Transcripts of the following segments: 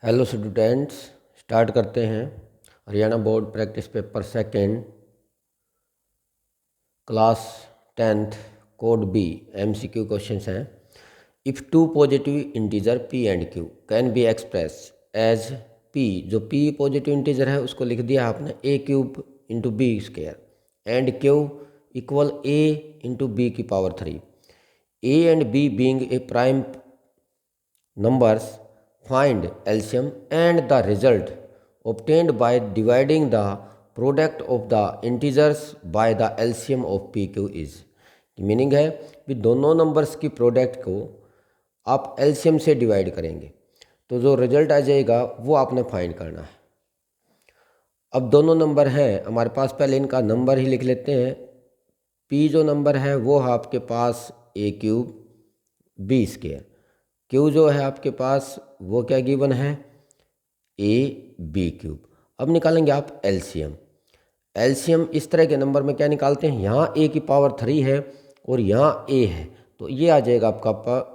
Hello students, start करते हैं। Haryana board practice paper second, class 10th, code B. MCQ questions हैं। If two positive integer p and q can be express as p, जो p positive integer है उसको लिख दिया आपने a³ into B square and q equal a into B की power 3। a and b being a prime numbers, find LCM and the result obtained by dividing the product of the integers by the LCM of PQ is। Meaning है कि दोनों numbers की product को आप LCM से divide करेंगे तो जो रिजल्ट आ जाएगा वो आपने फाइंड करना है। अब दोनों नंबर हैं हमारे पास, पहले इनका नंबर ही लिख लेते हैं। P जो नंबर है वो है आपके पास a³ b स्क्वायर, Q जो है आपके पास वो क्या गिवन है ab³। अब निकालेंगे आप LCM। LCM इस तरह के नंबर में क्या निकालते हैं, यहाँ a की पावर 3 है और यहाँ a है तो ये आ जाएगा आपका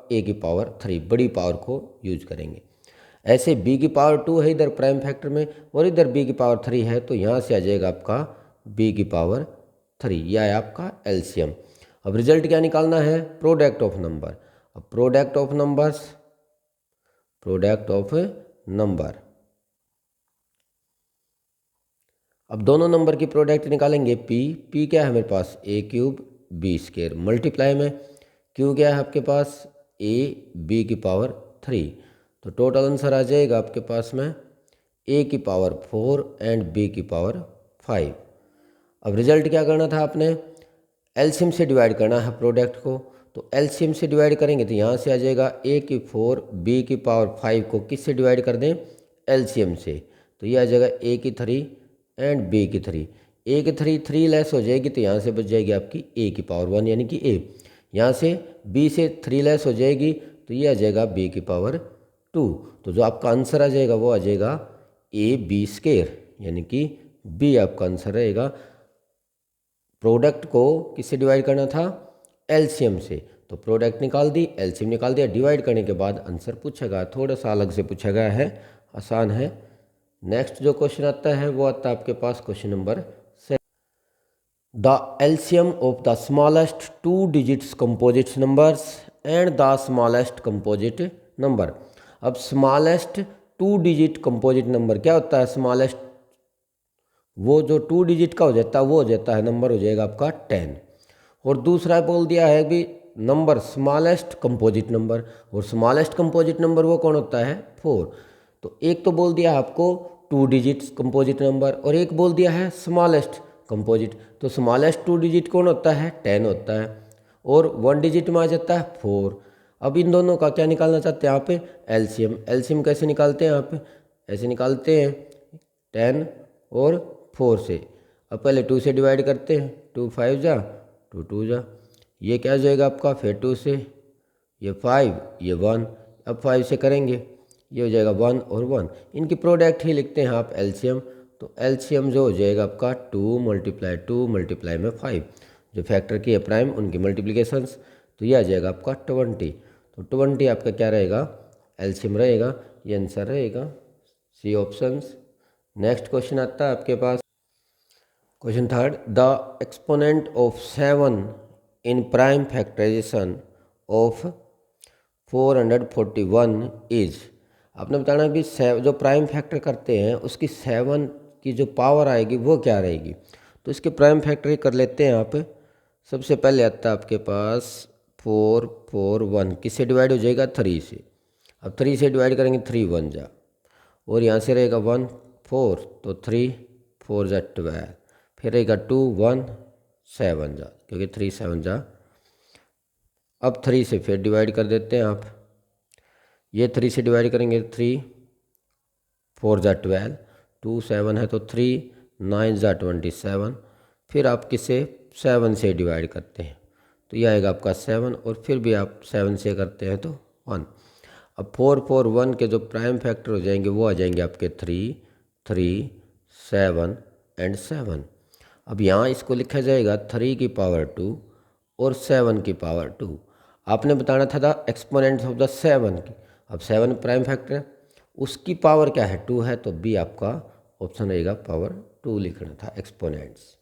a की पावर 3, बड़ी पावर को यूज करेंगे। ऐसे b की पावर 2 है इधर प्राइम फैक्टर में और इधर b की पावर 3 है तो यहाँ से आ जाएगा आपका b की पावर 3, यह है आपका LCM। अब रिजल्ट क्या निकालना है, प्रोडक्ट ऑफ नंबर। अब प्रोडक्ट ऑफ नंबर, अब दोनों नंबर की प्रोडक्ट निकालेंगे। p क्या है मेरे पास a³ b स्क्वायर मल्टीप्लाई में q क्या है आपके पास a b की पावर 3, तो टोटल आंसर आ जाएगा आपके पास में a की पावर 4 एंड b की पावर 5। अब रिजल्ट क्या करना था आपने, एलसीएम से डिवाइड करना है प्रोडक्ट को, तो एलसीएम से डिवाइड करेंगे तो यहाँ से आ जाएगा a की 4 b की पावर 5 को किससे डिवाइड कर दें, एलसीएम से, तो ये आ जाएगा a की 3 एंड b की 3। a की 3 लेस हो जाएगी तो यहाँ से बच जाएगी आपकी a की पावर 1 यानी कि a। यहाँ से b से 3 लेस हो जाएगी तो ये आ जाएगा b की पावर 2, तो जो आपका आंसर आ जाएगा वो आ जाएगा ab स्क्वायर यानी कि b आपका आंसर रहेगा। प्रोडक्ट को किससे डिवाइड करना था, एलसीएम से, तो प्रोडक्ट निकाल दी, एलसीएम निकाल दिया, डिवाइड करने के बाद आंसर पूछा गया, थोड़ा सा अलग से पूछा गया है, आसान है। नेक्स्ट जो क्वेश्चन आता है वो आता है आपके पास question number 7। The LCM of the smallest 2 digits composite numbers and the smallest composite number. अब स्मॉलेस्ट 2 डिजिट कंपोजिट नंबर क्या होता है, स्मॉलेस्ट वो जो 2 डिजिट का हो जाता है वो हो जाता है नंबर हो जाएगा आपका 10। और दूसरा बोल दिया है कि नंबर स्मॉलेस्ट कंपोजिट नंबर, और स्मॉलेस्ट कंपोजिट नंबर वो कौन होता है 4। तो एक तो बोल दिया आपको 2 डिजिट कंपोजिट नंबर और एक बोल दिया है स्मॉलेस्ट कंपोजिट, तो स्मॉलेस्ट 2 डिजिट कौन होता है 10 होता है और 1 डिजिट में आ जाता है 4। अब इन दोनों का क्या निकालना चाहते हैं यहाँ पे, एलसीएम। एलसीएम कैसे निकालते हैं यहाँ पे, ऐसे निकालते हैं 10 और 4 से। अब पहले 2 से डिवाइड करते हैं, 2 5 जा 2 2 जा, ये क्या हो जाएगा आपका, फिर 2 से ये 5 ये 1, अब 5 से करेंगे ये हो जाएगा 1 और 1, इनकी प्रोडक्ट ही लिखते हैं आप एलसीएम। तो एलसीएम जो हो जाएगा आपका 2 मल्टीप्लाई में 5, जो फैक्टर की है प्राइम उनकी मल्टीप्लिकेशंस, तो ये आ जाएगा आपका 20। तो 20 आपका क्या रहेगा, एलसीएम रहेगा, ये आंसर रहेगा सी ऑप्शंस। नेक्स्ट क्वेश्चन आता है आपके पास question 3, the exponent of 7 in prime factorization of 441 is. आपने बताना कि जो प्राइम फैक्टर करते हैं उसकी 7 की जो पावर आएगी वो क्या रहेगी। तो इसके प्राइम फैक्टर कर लेते हैं आप। सबसे पहले आता है आपके पास 441 किससे डिवाइड हो जाएगा 3 से। अब 3 से डिवाइड करेंगे 3 1 जा, और यहाँ से रहेगा 1 4, तो 3 4 जा 12, फिर रहेगा 2 1 7 जा, क्योंकि 3 7 जा। अब 3 से फिर डिवाइड कर देते हैं आप, ये 3 से डिवाइड करेंगे 3 4 जा 12, 2 7 है तो 3 9 जा 27, फिर आप किसे 7 से डिवाइड करते हैं तो ये आएगा आपका 7, और फिर भी आप 7 से करते हैं तो 1। अब 441 के जो प्राइम फैक्टर हो जाएंगे वो आ जाएंगे आपके 3 3 7 एंड 7। अब यहाँ इसको लिखा जाएगा 3 की पावर 2 और 7 की पावर 2। आपने बताना था एक्सपोनेंट्स ऑफ द 7 की। अब 7 प्राइम फैक्टर है उसकी पावर क्या है 2 है, तो बी आपका ऑप्शन रहेगा पावर 2 लिखना था एक्सपोनेंट्स।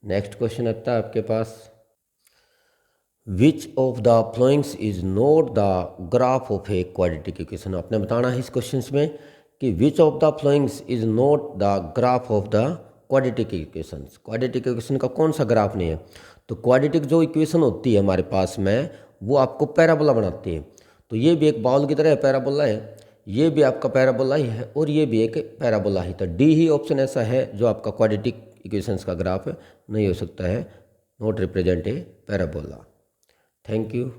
नेक्स्ट क्वेश्चन आता है आपके पास, which of the followings is not the graph of a quadratic equation. आपने बताना है इस क्वेश्चन में कि which of the followings is not the graph of the quadratic equation. Quadratic equation का कौन सा ग्राफ नहीं है। तो क्वाड्रेटिक जो इक्वेशन होती है हमारे पास में वो आपको पैराबोला बनाती है। तो ये भी एक बाउल की तरह पैराबोला है, ये भी आपका पैराबोला ही है और ये भी एक पैराबोला ही। तो डी ही ऑप्शन ऐसा है जो आपका क्वाड्रेटिक इक्वेशंस का ग्राफ नहीं हो सकता है, not represent a parabola. Thank you.